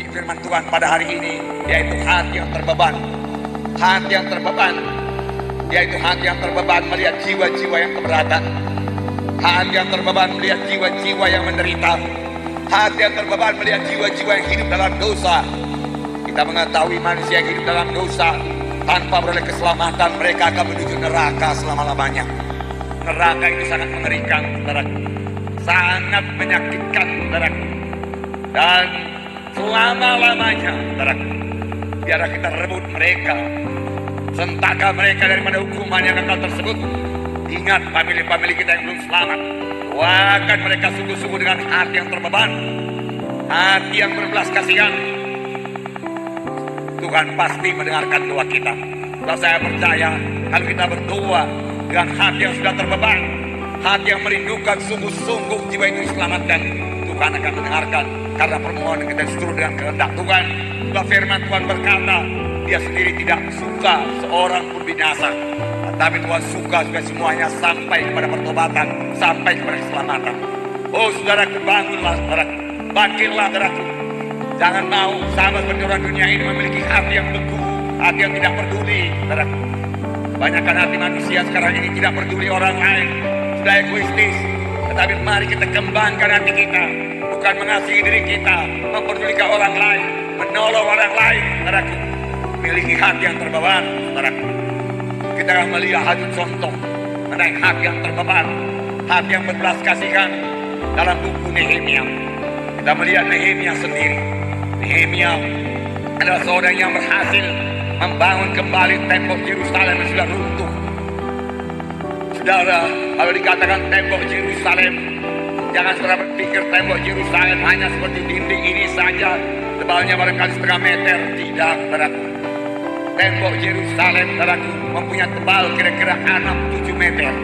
memiliki firman Tuhan pada hari ini, yaitu hati yang terbeban. Hati yang terbeban, yaitu hati yang terbeban melihat jiwa-jiwa yang keberatan. Hati yang terbeban melihat jiwa-jiwa yang menderita. Hati yang terbeban melihat jiwa-jiwa yang hidup dalam dosa. Kita mengetahui manusia yang hidup dalam dosa tanpa beroleh keselamatan, mereka akan menuju neraka selama-lamanya. Neraka itu sangat mengerikan, saudaraku. Sangat menyakitkan, saudaraku. Dan selama-lamanya, saudaraku, biarlah kita rebut mereka, sentaka mereka daripada hukuman yang kekal tersebut. Ingat famili-famili kita yang belum selamat, doakan mereka sungguh-sungguh dengan hati yang terbeban, hati yang berbelas kasihan. Tuhan pasti mendengarkan doa kita. Dan saya percaya kalau kita berdoa dengan hati yang sudah terbeban, hati yang merindukan sungguh-sungguh jiwa itu diselamatkan, Tuhan akan mendengarkan. Karena permohonan kita seturut dengan kehendak Tuhan. Sebab firman Tuhan berkata, Dia sendiri tidak suka seorang pun binasa, tetapi Tuhan suka supaya semuanya sampai kepada pertobatan, sampai kepada keselamatan. Oh saudaraku, bangunlah saudaraku, bangkitlah saudaraku. Jangan mau sama seperti orang dunia ini memiliki hati yang beku, hati yang tidak peduli, saudaraku. Kebanyakan hati manusia sekarang ini tidak peduli orang lain, sudah egoistis. Tetapi mari kita kembangkan hati kita, bukan mengasihi diri kita, memperdulikan orang lain, menolong orang lain, saudaraku. Miliki hati yang terbeban, saudaraku. Kita akan melihat satu contoh mengenai hati yang terbeban, hati yang berbelas kasihan dalam buku Nehemia. Kita melihat Nehemia sendiri. Nehemia adalah seorang yang berhasil membangun kembali tembok Yerusalem yang sudah runtuh. Saudara, kalau dikatakan tembok Yerusalem, jangan saudara berpikir tembok Yerusalem hanya seperti dinding ini saja, tebalnya barangkali setengah meter. Tidak, saudaraku. Tembok Yerusalem, saudaraku, mempunyai tebal kira-kira 6-7 meter.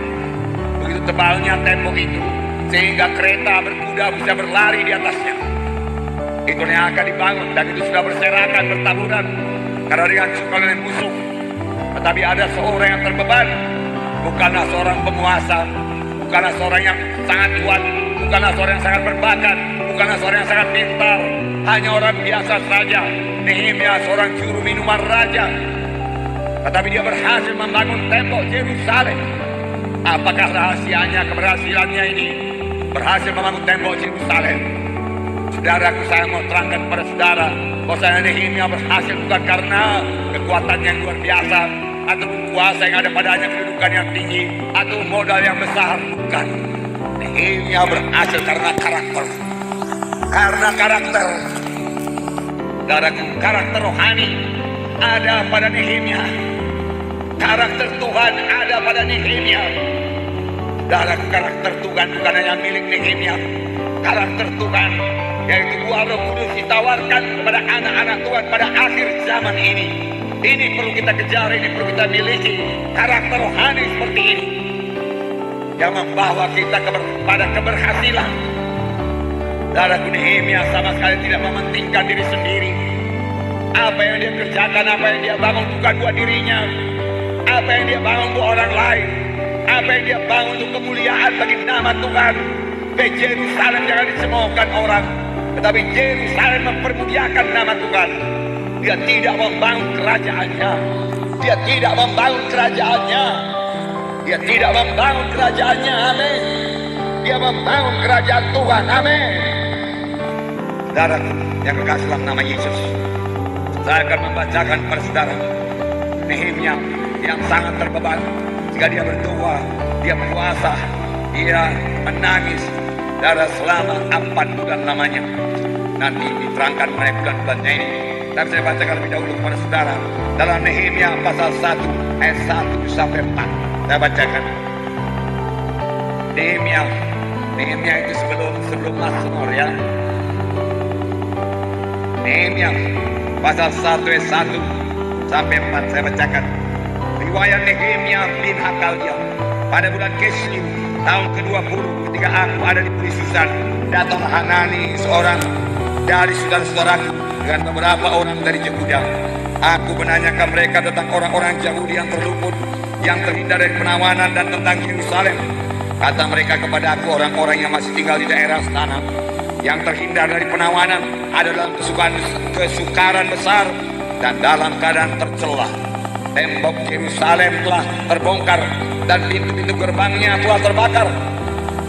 Begitu tebalnya tembok itu, sehingga kereta berkuda bisa berlari di atasnya. Itu yang akan dibangun, dan itu sudah berserakan, bertaburan, karena dihancurkan oleh musuh. Tetapi ada seorang yang terbeban, bukanlah seorang penguasa, bukanlah seorang yang sangat kuat, bukanlah seorang yang sangat berbakat, bukanlah seorang yang sangat pintar, hanya orang biasa saja. Nehemia seorang juru minuman raja, tetapi dia berhasil membangun tembok Yerusalem. Apakah rahasianya keberhasilannya ini? Berhasil membangun tembok Yerusalem. Saudaraku, saya mau terangkan kepada saudara bahwa Nehemia berhasil bukan karena kekuatan yang luar biasa, atau kuasa yang ada padanya, kedudukan yang tinggi, atau modal yang besar. Bukan. Nehemia berhasil karena karakter. Karena karakter. Saudaraku, karakter rohani ada pada Nehemia. Karakter Tuhan ada pada Nehemia. Saudaraku, karakter Tuhan bukan hanya milik Nehemia. Karakter Tuhan, yaitu buah Roh Kudus, ditawarkan kepada anak-anak Tuhan pada akhir zaman ini. Ini perlu kita kejar, ini perlu kita miliki. Karakter rohani seperti ini yang membawa kita kepada keberhasilan. Saudaraku, Nehemia sama sekali tidak mementingkan diri sendiri. Apa yang dia kerjakan, apa yang dia bangun bukan buat dirinya. Apa yang dia bangun buat orang lain. Apa yang dia bangun untuk kemuliaan bagi nama Tuhan. Yerusalem jangan dicemoohkan orang, tetapi Yerusalem mempermuliakan nama Tuhan. Dia tidak membangun kerajaannya. Dia tidak membangun kerajaannya. Dia tidak membangun kerajaannya. Amin. Dia membangun kerajaan Tuhan. Amin. Saudara yang kekasih dalam nama Yesus, saya akan membacakan kepada saudara Nehemia yang sangat terbeban. Jika dia berdoa, dia puasa, dia menangis darah selama 4 bulan lamanya. Nanti diterangkan mengenai bulan-bulannya ini. Tapi saya bacakan lebih dahulu kepada saudara dalam Nehemia pasal 1 ayat 1 sampai 4. Saya bacakan. Nehemia itu sebelum Mazmur, ya. Nehemia pasal 1 ayat 1 sampai 4 saya bacakan. Riwayat Nehemia bin Hakaliah. Pada bulan Kislev tahun ke-20 ketika aku ada di Susan, datang Hanani seorang dari saudara-saudaraku dengan beberapa orang dari Yehuda. Aku menanyakan mereka tentang orang-orang Yahudi yang terluput, yang terhindar dari penawanan, dan tentang Yerusalem. Kata mereka kepada aku, orang-orang yang masih tinggal di daerah sana yang terhindar dari penawanan, ada dalam kesukaran besar dan dalam keadaan tercela. Tembok Yerusalem telah terbongkar dan pintu-pintu gerbangnya telah terbakar.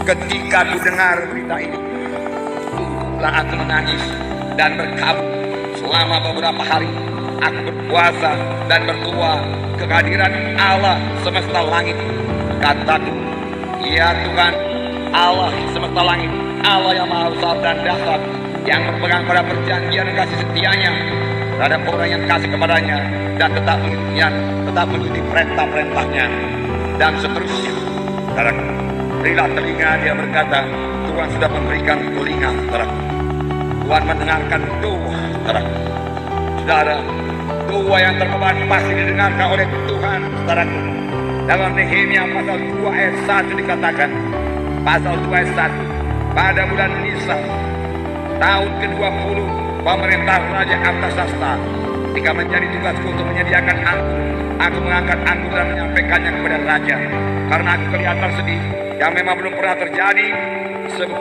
Ketika ku dengar berita ini, sungguhlah aku menangis dan berkabut selama beberapa hari. Aku berpuasa dan berdoa kehadiran Allah semesta langit. Kataku, ya Tuhan, Allah semesta langit, Allah yang maha besar dan dahsyat, yang berpegang pada perjanjian kasih setianya terhadap orang yang kasih kepadanya dan tetap mengikuti perintah-perintahnya, dan seterusnya. Saudaraku, berilah telinga, dia berkata, Tuhan sudah memberikan telinga, saudaraku. Tuhan mendengarkan doa, saudaraku. Saudara, doa yang terbeban pasti didengarkan oleh Tuhan, saudaraku. Dalam Nehemia pasal 2 ayat 1 dikatakan, pasal 2 ayat 1, pada bulan Nisan tahun ke-20 pemerintah Raja Artasasta, ketika menjadi tugasku untuk menyediakan anggur, aku mengangkat anggur dan menyampaikannya kepada raja, karena aku kelihatan sedih yang memang belum pernah terjadi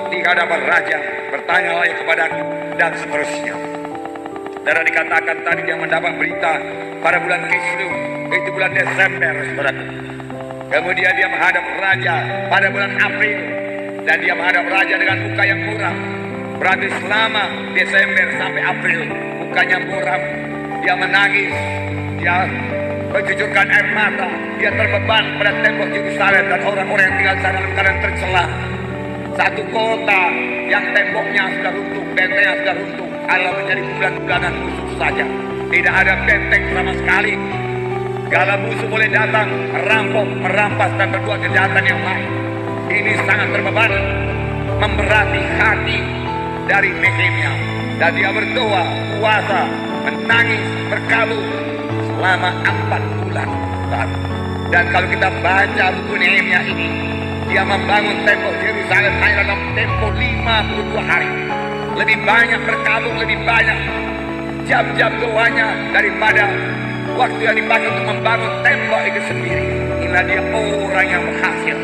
di hadapan raja. Bertanyalah kepadaku, dan seterusnya. Dan dikatakan tadi dia mendapat berita pada bulan Kislew, itu bulan Desember, saudaraku. Kemudian dia menghadap raja pada bulan April, dan dia menghadap raja dengan muka yang muram. Berarti selama Desember sampai April mukanya muram, dia menangis, dia mencucurkan air mata, dia terbeban pada tembok Yerusalem dan orang-orang yang tinggal di sana dalam keadaan tercela. Satu kota yang temboknya sudah runtuh, bentengnya sudah runtuh, adalah menjadi bulan-bulanan musuh saja. Tidak ada benteng sama sekali. Segala musuh boleh datang, merampok, merampas dan berbuat kejahatan yang lain. Ini sangat terbeban, memberati hati dari Nehemia, dan dia berdoa, puasa, menangis, berkabut selama 4 bulan. Dan kalau kita baca buku Nehemia ini, dia membangun tembok Yerusalem hanya dalam tempo 52 hari. Lebih banyak berkabut, lebih banyak jam-jam doanya daripada waktu yang dipakai untuk membangun tembok itu sendiri. Inilah dia orang yang berhasil.